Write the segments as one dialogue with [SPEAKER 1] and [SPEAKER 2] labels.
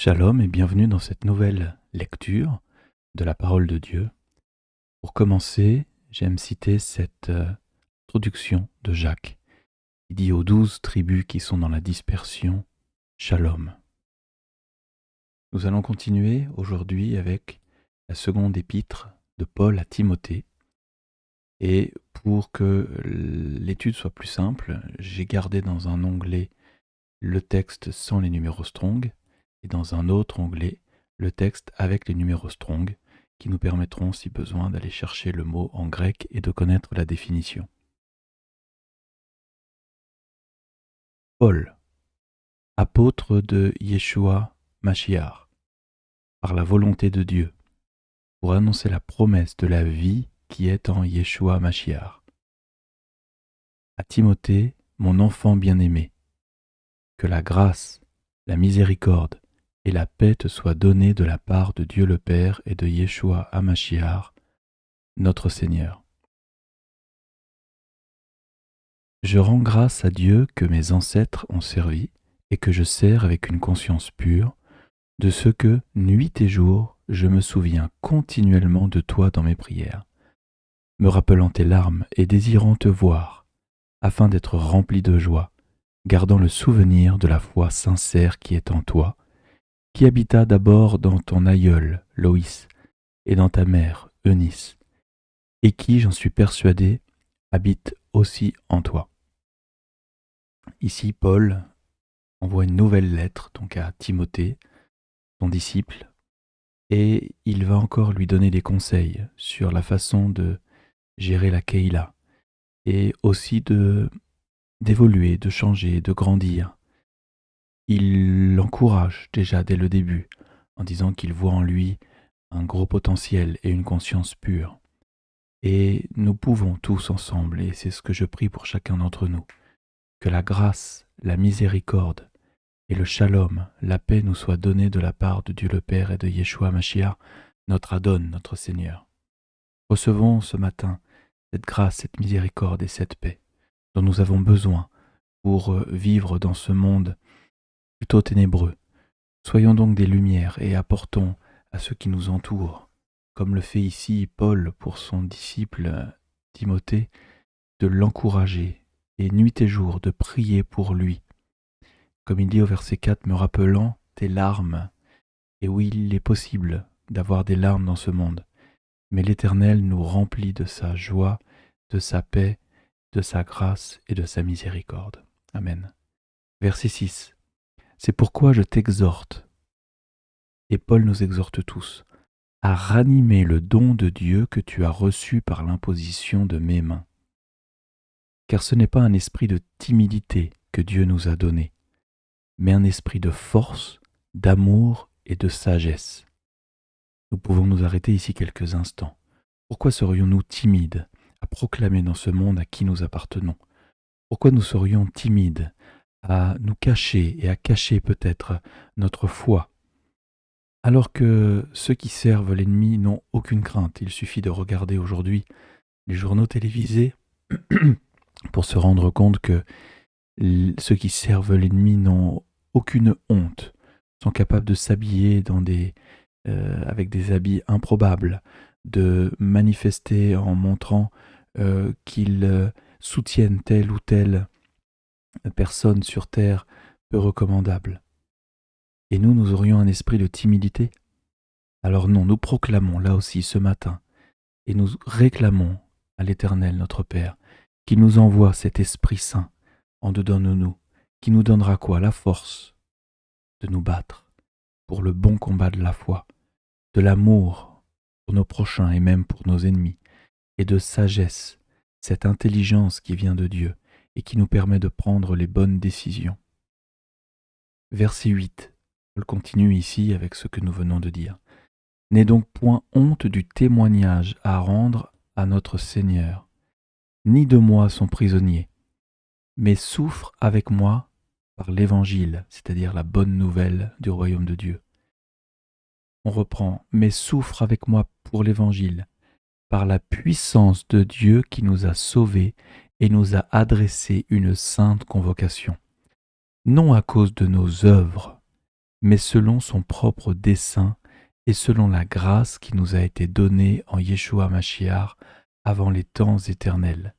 [SPEAKER 1] Shalom et bienvenue dans cette nouvelle lecture de la parole de Dieu. Pour commencer, j'aime citer cette introduction de Jacques. Il dit aux 12 tribus qui sont dans la dispersion, Shalom. Nous allons continuer aujourd'hui avec la seconde épître de Paul à Timothée. Et pour que l'étude soit plus simple, j'ai gardé dans un onglet le texte sans les numéros strong et dans un autre onglet le texte avec les numéros strong qui nous permettront, si besoin, d'aller chercher le mot en grec et de connaître la définition. Paul, apôtre de Yeshua Mashiach, par la volonté de Dieu, pour annoncer la promesse de la vie qui est en Yeshua Mashiach. À Timothée, mon enfant bien-aimé, que la grâce, la miséricorde et la paix te soient données de la part de Dieu le Père et de Yeshua HaMashiach, notre Seigneur. Je rends grâce à Dieu que mes ancêtres ont servi et que je sers avec une conscience pure, de ce que, nuit et jour, je me souviens continuellement de toi dans mes prières, me rappelant tes larmes et désirant te voir, afin d'être rempli de joie, gardant le souvenir de la foi sincère qui est en toi, qui habita d'abord dans ton aïeul, Loïs, et dans ta mère, Eunice, et qui, j'en suis persuadé, habite aussi en toi. Ici, Paul envoie une nouvelle lettre donc à Timothée, son disciple, et il va encore lui donner des conseils sur la façon de gérer la Keïla, et aussi d'évoluer, de changer, de grandir. Il l'encourage déjà dès le début, en disant qu'il voit en lui un gros potentiel et une conscience pure. Et nous pouvons tous ensemble, et c'est ce que je prie pour chacun d'entre nous, que la grâce, la miséricorde et le shalom, la paix nous soient donnés de la part de Dieu le Père et de Yeshua Mashiach, notre Adon, notre Seigneur. Recevons ce matin cette grâce, cette miséricorde et cette paix dont nous avons besoin pour vivre dans ce monde plutôt ténébreux. Soyons donc des lumières et apportons à ceux qui nous entourent, comme le fait ici Paul pour son disciple Timothée, de l'encourager et nuit et jour de prier pour lui. Comme il dit au verset 4, me rappelant tes larmes. Et oui, il est possible d'avoir des larmes dans ce monde, mais l'Éternel nous remplit de sa joie, de sa paix, de sa grâce et de sa miséricorde. Amen. Verset 6. C'est pourquoi je t'exhorte, et Paul nous exhorte tous, à ranimer le don de Dieu que tu as reçu par l'imposition de mes mains. Car ce n'est pas un esprit de timidité que Dieu nous a donné, mais un esprit de force, d'amour et de sagesse. Nous pouvons nous arrêter ici quelques instants. Pourquoi serions-nous timides à proclamer dans ce monde à qui nous appartenons? Pourquoi nous serions timides à nous cacher et à cacher peut-être notre foi? Alors que ceux qui servent l'ennemi n'ont aucune crainte. Il suffit de regarder aujourd'hui les journaux télévisés pour se rendre compte que ceux qui servent l'ennemi n'ont aucune honte, sont capables de s'habiller avec des habits improbables, de manifester en montrant qu'ils soutiennent telle ou telle personne sur terre peu recommandable. Et nous aurions un esprit de timidité. Alors non, nous proclamons là aussi ce matin et nous réclamons à l'Éternel notre Père qu'il nous envoie cet Esprit Saint en dedans de nous, qui nous donnera quoi? La force de nous battre pour le bon combat de la foi, de l'amour pour nos prochains et même pour nos ennemis, et de sagesse, cette intelligence qui vient de Dieu et qui nous permet de prendre les bonnes décisions. Verset 8, Paul continue ici avec ce que nous venons de dire. N'aie donc point honte du témoignage à rendre à notre Seigneur, ni de moi son prisonnier, mais souffre avec moi par l'Évangile, c'est-à-dire la bonne nouvelle du royaume de Dieu. On reprend, mais souffre avec moi pour l'Évangile, par la puissance de Dieu qui nous a sauvés et nous a adressé une sainte convocation, non à cause de nos œuvres, mais selon son propre dessein et selon la grâce qui nous a été donnée en Yeshua Mashiach avant les temps éternels,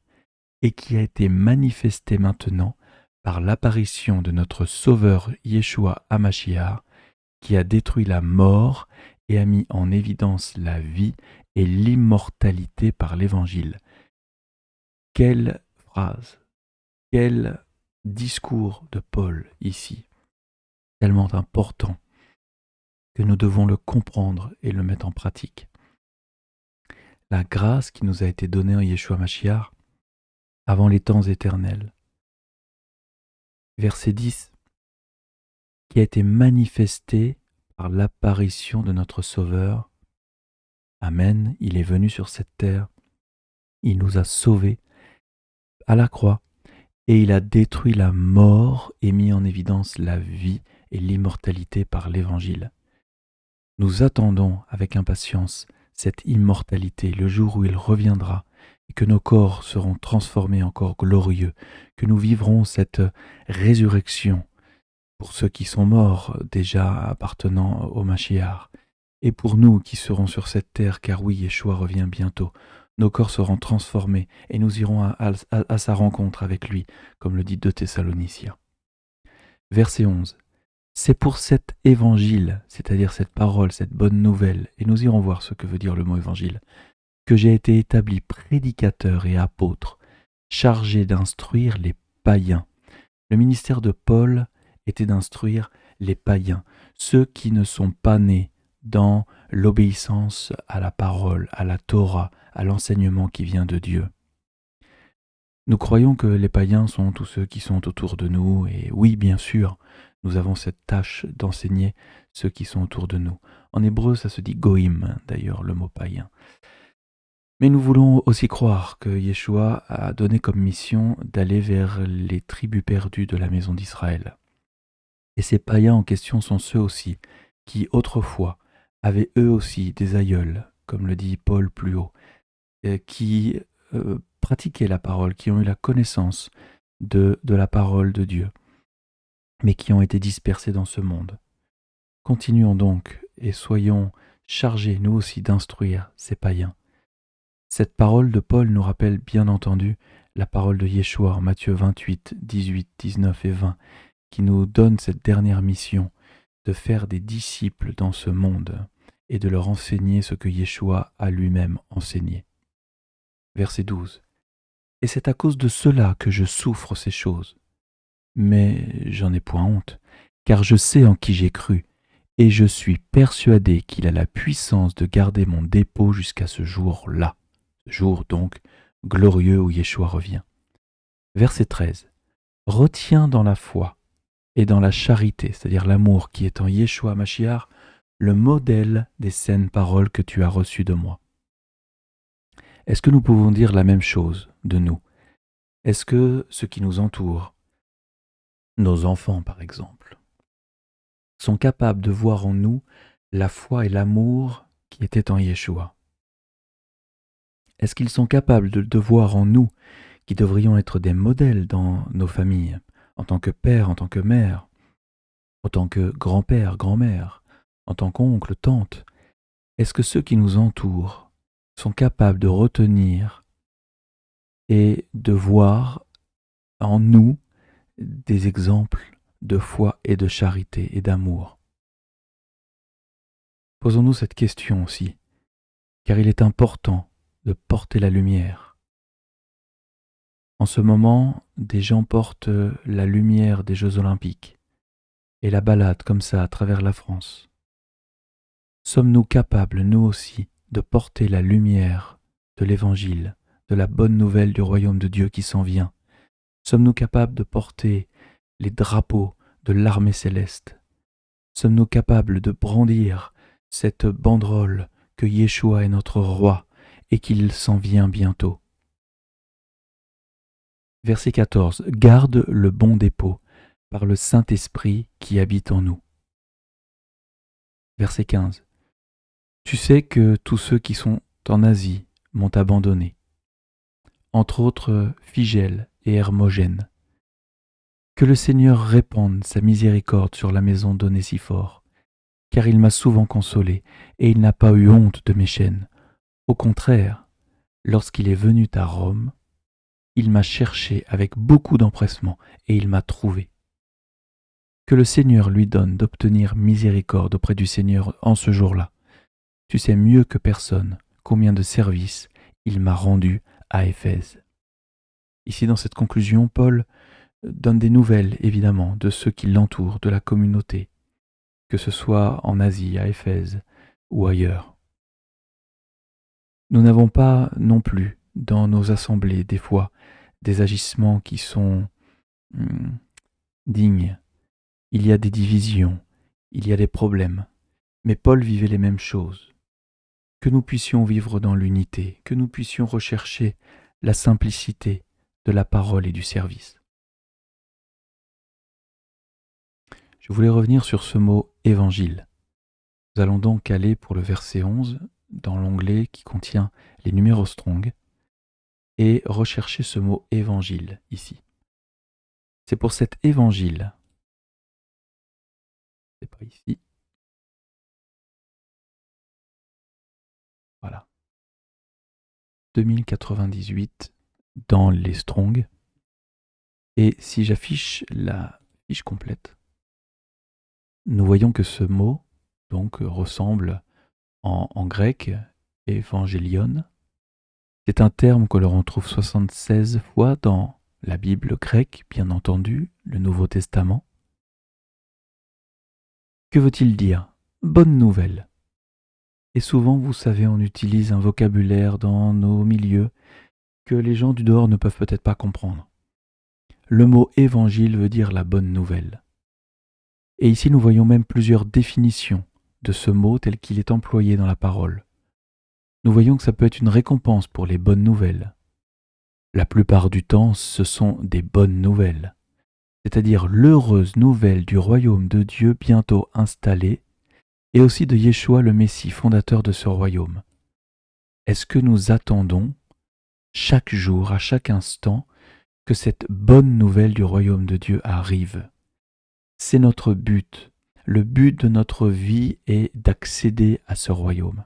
[SPEAKER 1] et qui a été manifestée maintenant par l'apparition de notre Sauveur Yeshua HaMashiach, qui a détruit la mort et a mis en évidence la vie et l'immortalité par l'Évangile. Quelle phrase, quel discours de Paul ici, tellement important que nous devons le comprendre et le mettre en pratique. La grâce qui nous a été donnée en Yeshua Mashiach avant les temps éternels. Verset 10, qui a été manifestée par l'apparition de notre Sauveur. Amen, il est venu sur cette terre, il nous a sauvés à la croix, et il a détruit la mort et mis en évidence la vie et l'immortalité par l'Évangile. Nous attendons avec impatience cette immortalité, le jour où il reviendra, et que nos corps seront transformés en corps glorieux, que nous vivrons cette résurrection pour ceux qui sont morts déjà appartenant au Mashiach, et pour nous qui serons sur cette terre, car oui, Yeshua revient bientôt. Nos corps seront transformés et nous irons à sa rencontre avec lui, comme le dit 2 Thessaloniciens. Verset 11. C'est pour cet évangile, c'est-à-dire cette parole, cette bonne nouvelle, et nous irons voir ce que veut dire le mot évangile, que j'ai été établi prédicateur et apôtre, chargé d'instruire les païens. Le ministère de Paul était d'instruire les païens, ceux qui ne sont pas nés dans l'obéissance à la parole, à la Torah, à l'enseignement qui vient de Dieu. Nous croyons que les païens sont tous ceux qui sont autour de nous, et oui, bien sûr, nous avons cette tâche d'enseigner ceux qui sont autour de nous. En hébreu, ça se dit goïm, d'ailleurs, le mot païen. Mais nous voulons aussi croire que Yeshua a donné comme mission d'aller vers les tribus perdues de la maison d'Israël. Et ces païens en question sont ceux aussi qui, autrefois, avaient eux aussi des aïeuls, comme le dit Paul plus haut, qui pratiquaient la parole, qui ont eu la connaissance de la parole de Dieu, mais qui ont été dispersés dans ce monde. Continuons donc et soyons chargés, nous aussi, d'instruire ces païens. Cette parole de Paul nous rappelle bien entendu la parole de Yeshua en Matthieu 28, 18, 19 et 20, qui nous donne cette dernière mission de faire des disciples dans ce monde et de leur enseigner ce que Yeshua a lui-même enseigné. Verset 12. Et c'est à cause de cela que je souffre ces choses. Mais j'en ai point honte, car je sais en qui j'ai cru, et je suis persuadé qu'il a la puissance de garder mon dépôt jusqu'à ce jour-là. Ce jour donc glorieux où Yeshua revient. Verset 13. Retiens dans la foi et dans la charité, c'est-à-dire l'amour qui est en Yeshua Mashiach, le modèle des saines paroles que tu as reçues de moi. Est-ce que nous pouvons dire la même chose de nous? Est-ce que ceux qui nous entourent, nos enfants par exemple, sont capables de voir en nous la foi et l'amour qui étaient en Yeshua? Est-ce qu'ils sont capables de voir en nous, qui devrions être des modèles dans nos familles, en tant que père, en tant que mère, en tant que grand-père, grand-mère, en tant qu'oncle, tante, est-ce que ceux qui nous entourent sont capables de retenir et de voir en nous des exemples de foi et de charité et d'amour? Posons-nous cette question aussi, car il est important de porter la lumière. En ce moment, des gens portent la lumière des Jeux Olympiques et la baladent comme ça à travers la France. Sommes-nous capables, nous aussi, de porter la lumière de l'Évangile, de la bonne nouvelle du royaume de Dieu qui s'en vient? Sommes-nous capables de porter les drapeaux de l'armée céleste? Sommes-nous capables de brandir cette banderole que Yeshua est notre roi et qu'il s'en vient bientôt? Verset 14. Garde le bon dépôt par le Saint-Esprit qui habite en nous. Verset 15. Tu sais que tous ceux qui sont en Asie m'ont abandonné, entre autres Phygèle et Hermogène, Que le Seigneur répande sa miséricorde sur la maison d'Onésiphore, car il m'a souvent consolé, et il n'a pas eu honte de mes chaînes. Au contraire, lorsqu'il est venu à Rome, il m'a cherché avec beaucoup d'empressement, et il m'a trouvé. Que le Seigneur lui donne d'obtenir miséricorde auprès du Seigneur en ce jour-là. Tu sais mieux que personne combien de services il m'a rendu à Éphèse. Ici, dans cette conclusion, Paul donne des nouvelles, évidemment, de ceux qui l'entourent, de la communauté, que ce soit en Asie, à Éphèse ou ailleurs. Nous n'avons pas non plus, dans nos assemblées, des fois, des agissements qui sont dignes. Il y a des divisions, il y a des problèmes, mais Paul vivait les mêmes choses. Que nous puissions vivre dans l'unité, que nous puissions rechercher la simplicité de la parole et du service. Je voulais revenir sur ce mot « évangile ». Nous allons donc aller pour le verset 11 dans l'onglet qui contient les numéros Strong et rechercher ce mot « évangile » ici. C'est pour cet évangile, c'est pas ici, voilà, 2098 dans les Strong. Et si j'affiche la fiche complète, nous voyons que ce mot donc ressemble en grec évangélion. C'est un terme que l'on retrouve 76 fois dans la Bible grecque, bien entendu, le Nouveau Testament. Que veut-il dire? Bonne nouvelle. Et souvent, vous savez, on utilise un vocabulaire dans nos milieux que les gens du dehors ne peuvent peut-être pas comprendre. Le mot évangile veut dire la bonne nouvelle. Et ici, nous voyons même plusieurs définitions de ce mot tel qu'il est employé dans la parole. Nous voyons que ça peut être une récompense pour les bonnes nouvelles. La plupart du temps, ce sont des bonnes nouvelles, c'est-à-dire l'heureuse nouvelle du royaume de Dieu bientôt installé, et aussi de Yeshua le Messie, fondateur de ce royaume. Est-ce que nous attendons chaque jour, à chaque instant, que cette bonne nouvelle du royaume de Dieu arrive? C'est notre but. Le but de notre vie est d'accéder à ce royaume.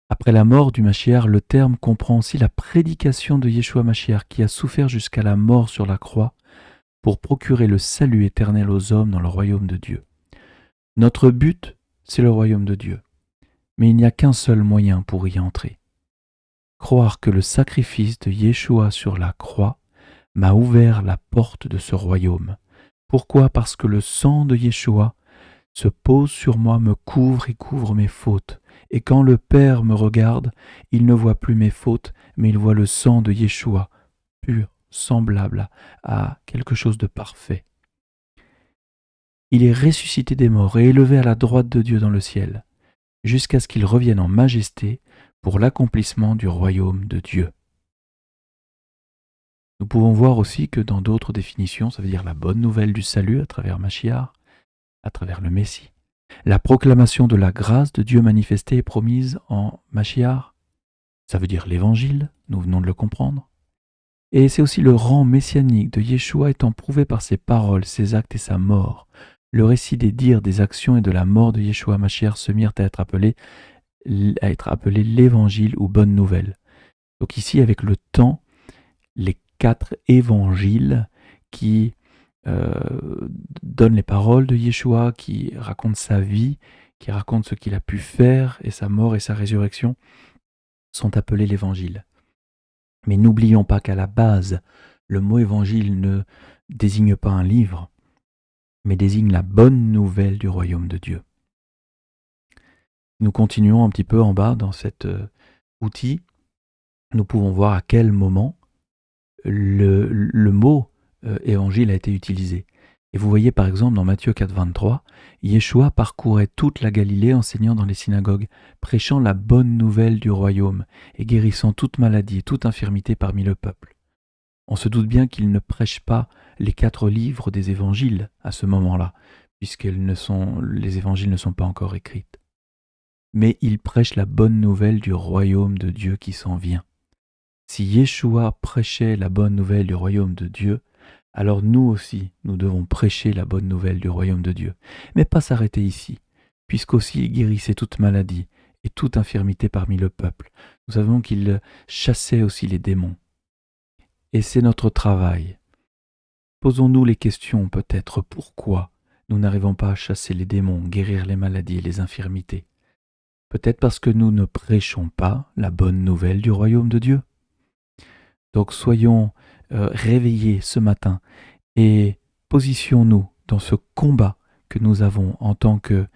[SPEAKER 1] Après la mort du Mashiach, le terme comprend aussi la prédication de Yeshua Mashiach qui a souffert jusqu'à la mort sur la croix pour procurer le salut éternel aux hommes dans le royaume de Dieu. Notre but, c'est le royaume de Dieu. Mais il n'y a qu'un seul moyen pour y entrer. Croire que le sacrifice de Yeshua sur la croix m'a ouvert la porte de ce royaume. Pourquoi? Parce que le sang de Yeshua se pose sur moi, me couvre et couvre mes fautes. Et quand le Père me regarde, il ne voit plus mes fautes, mais il voit le sang de Yeshua, pur, semblable à quelque chose de parfait. Il est ressuscité des morts et élevé à la droite de Dieu dans le ciel, jusqu'à ce qu'il revienne en majesté pour l'accomplissement du royaume de Dieu. Nous pouvons voir aussi que dans d'autres définitions, ça veut dire la bonne nouvelle du salut à travers Mashiach, à travers le Messie. La proclamation de la grâce de Dieu manifestée et promise en Mashiach, ça veut dire l'évangile, nous venons de le comprendre. Et c'est aussi le rang messianique de Yeshua étant prouvé par ses paroles, ses actes et sa mort. Le récit des dires, des actions et de la mort de Yeshua Mashiach se mirent à être appelés l'évangile ou bonne nouvelle. Donc ici, avec le temps, les 4 évangiles qui donne les paroles de Yeshua, qui raconte sa vie, qui raconte ce qu'il a pu faire et sa mort et sa résurrection, sont appelés l'évangile. Mais n'oublions pas qu'à la base, le mot évangile ne désigne pas un livre, mais désigne la bonne nouvelle du royaume de Dieu. Nous continuons un petit peu en bas dans cet outil. Nous pouvons voir à quel moment le mot évangile a été utilisé. Et vous voyez par exemple dans Matthieu 4, 23, Yeshua parcourait toute la Galilée enseignant dans les synagogues, prêchant la bonne nouvelle du royaume et guérissant toute maladie et toute infirmité parmi le peuple. On se doute bien qu'il ne prêche pas les 4 livres des évangiles à ce moment-là, puisque les évangiles ne sont pas encore écrits. Mais il prêche la bonne nouvelle du royaume de Dieu qui s'en vient. Si Yeshua prêchait la bonne nouvelle du royaume de Dieu, alors nous aussi, nous devons prêcher la bonne nouvelle du royaume de Dieu, mais pas s'arrêter ici, puisqu'aussi il guérissait toute maladie et toute infirmité parmi le peuple. Nous savons qu'il chassait aussi les démons. Et c'est notre travail. Posons-nous les questions peut-être pourquoi nous n'arrivons pas à chasser les démons, guérir les maladies et les infirmités. Peut-être parce que nous ne prêchons pas la bonne nouvelle du royaume de Dieu. Donc soyons réveillés ce matin et positionnons-nous dans ce combat que nous avons en tant que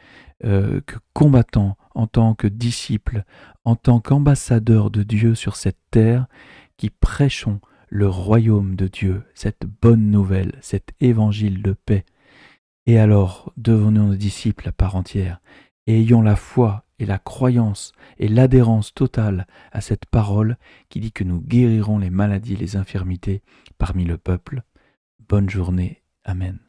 [SPEAKER 1] combattants, en tant que disciples, en tant qu'ambassadeurs de Dieu sur cette terre, qui prêchons le royaume de Dieu, cette bonne nouvelle, cet évangile de paix. Et alors, devenons des disciples à part entière, et ayons la foi et la croyance et l'adhérence totale à cette parole qui dit que nous guérirons les maladies et les infirmités parmi le peuple. Bonne journée. Amen.